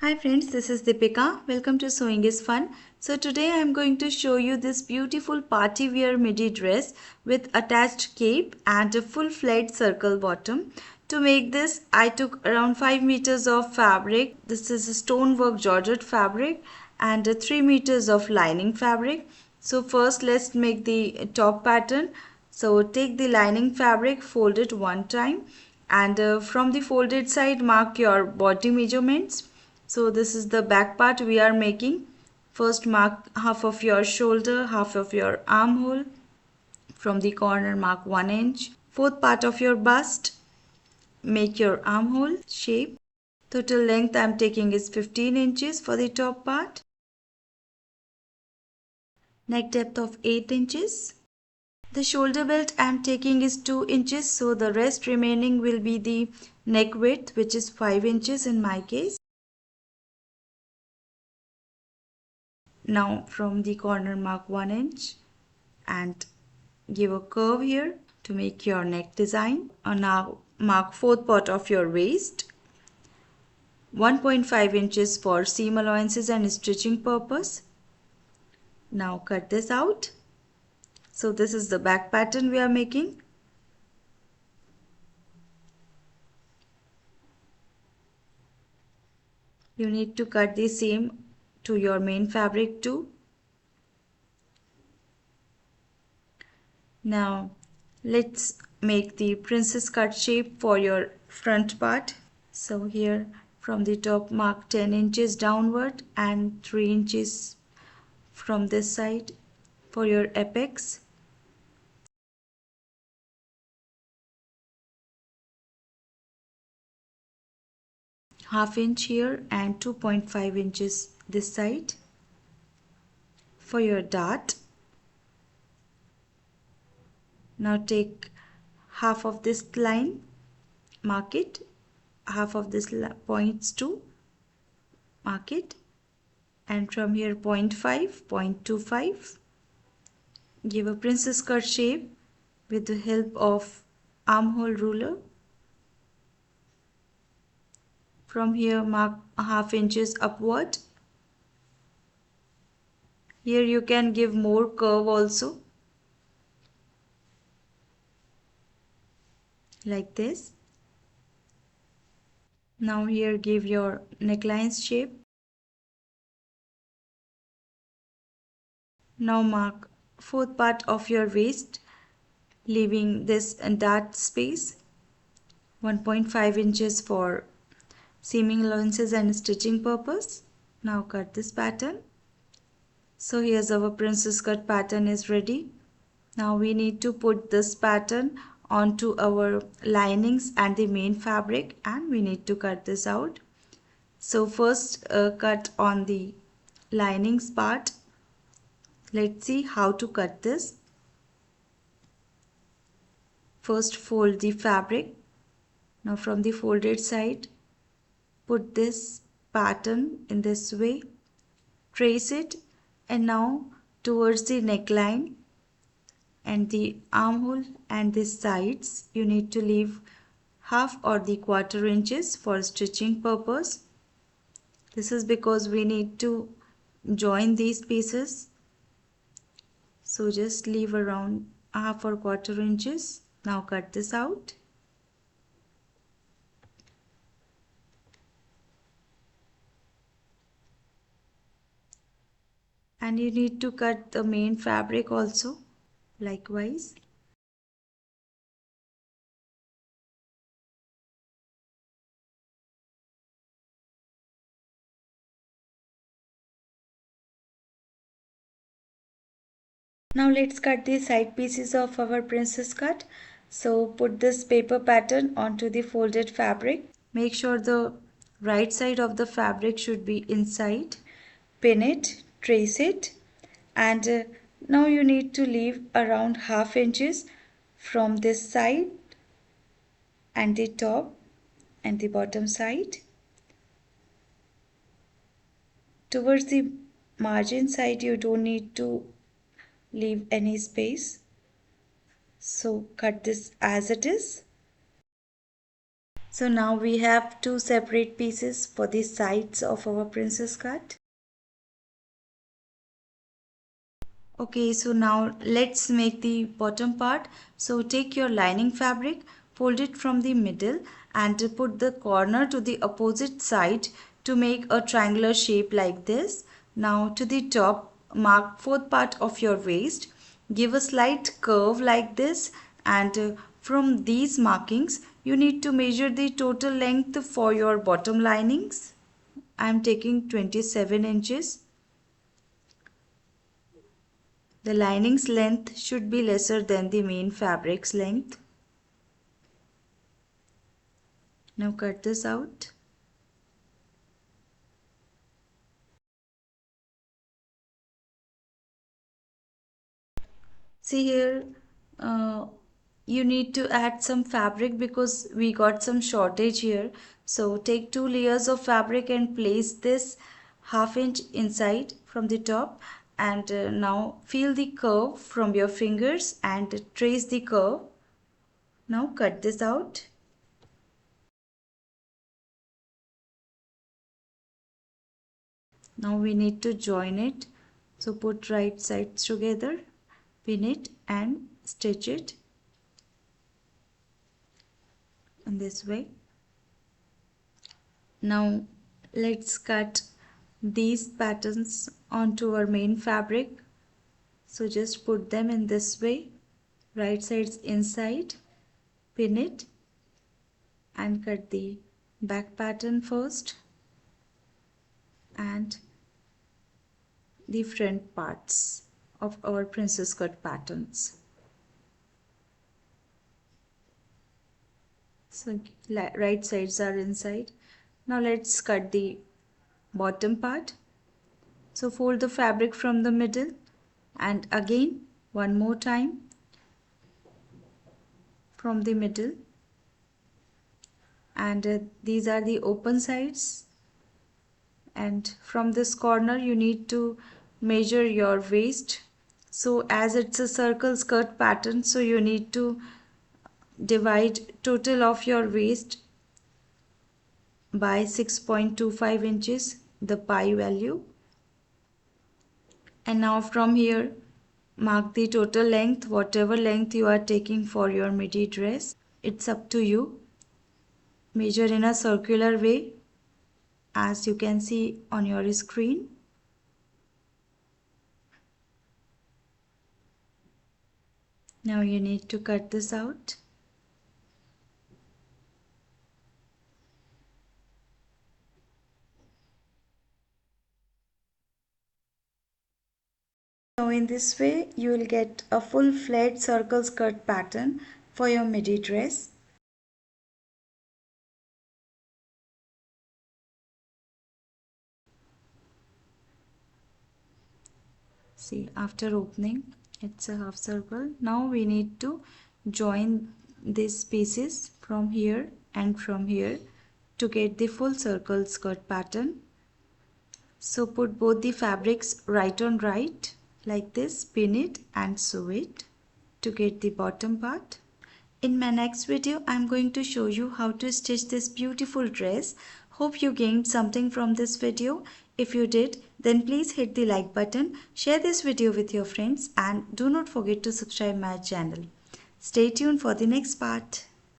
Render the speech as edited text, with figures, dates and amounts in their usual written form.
Hi friends, this is Deepika. Welcome to Sewing is Fun. So today I am going to show you this beautiful party wear midi dress with attached cape and a full flared circle bottom. To make this, I took around 5 meters of fabric. This is a stonework georgette fabric and 3 meters of lining fabric. So first let's make the top pattern. So take the lining fabric, fold it one time and from the folded side mark your body measurements. So this is the back part we are making. First mark half of your shoulder, half of your armhole. From the corner mark 1 inch. Fourth part of your bust. Make your armhole shape. Total length I am taking is 15 inches for the top part. Neck depth of 8 inches. The shoulder belt I am taking is 2 inches, so the rest remaining will be the neck width, which is 5 inches in my case. Now from the corner mark 1 inch and give a curve here to make your neck design. Now mark fourth part of your waist. 1.5 inches for seam allowances and stitching purpose. Now cut this out. So this is the back pattern we are making. You need to cut the seam to your main fabric too. Now let's make the princess cut shape for your front part. So here from the top mark 10 inches downward and 3 inches from this side for your apex. Half inch here and 2.5 inches this side for your dart. Now take half of this line, mark it, half of this points to mark it, and from here 0.5, 0.25. Give a princess cut shape with the help of armhole ruler. From here mark half inches upward. Here you can give more curve also, like this. Now here give your neckline shape. Now mark fourth part of your waist, leaving this dart space. 1.5 inches for seaming allowances and stitching purpose. Now cut this pattern. So here's our princess cut pattern is ready. Now we need to put this pattern onto our linings and the main fabric, and we need to cut this out. So first cut on the linings part. Let's see how to cut this. First fold the fabric. Now from the folded side put this pattern in this way, trace it, and now towards the neckline and the armhole and the sides you need to leave half or the quarter inches for stitching purpose. This is because we need to join these pieces, so just leave around half or quarter inches. Now cut this out. And you need to cut the main fabric also likewise. Now let's cut the side pieces of our princess cut. So put this paper pattern onto the folded fabric. Make sure the right side of the fabric should be inside. Pin it, trace it, and now you need to leave around half inches from this side and the top and the bottom side. Towards the margin side you don't need to leave any space, so cut this as it is. So now we have two separate pieces for the sides of our princess cut. Okay, so now let's make the bottom part. So take your lining fabric, fold it from the middle and put the corner to the opposite side to make a triangular shape like this. Now to the top, mark fourth part of your waist. Give a slight curve like this, and from these markings you need to measure the total length for your bottom linings. I am taking 27 inches. The lining's length should be lesser than the main fabric's length. Now cut this out. See here, you need to add some fabric because we got some shortage here. So take two layers of fabric and place this ½ inch inside from the top, and now feel the curve from your fingers and trace the curve. Now cut this out. Now we need to join it. So put right sides together, pin it and stitch it in this way. Now let's cut these patterns onto our main fabric. So just put them in this way, right sides inside, pin it and cut the back pattern first and the front parts of our princess cut patterns. So right sides are inside. Now let's cut the bottom part. So fold the fabric from the middle and again one more time from the middle, and these are the open sides, and from this corner you need to measure your waist. So as it's a circle skirt pattern, so you need to divide total of your waist by 6.25 inches, the pi value. And now from here mark the total length, whatever length you are taking for your midi dress. It's up to you. Measure in a circular way as you can see on your screen. Now you need to cut this out. Now in this way you will get a full flared circle skirt pattern for your midi dress. See, after opening it's a half circle. Now we need to join these pieces from here and from here to get the full circle skirt pattern. So put both the fabrics right on right like this, pin it and sew it to get the bottom part. In my next video, I am going to show you how to stitch this beautiful dress. Hope you gained something from this video. If you did, then please hit the like button, share this video with your friends and do not forget to subscribe my channel. Stay tuned for the next part.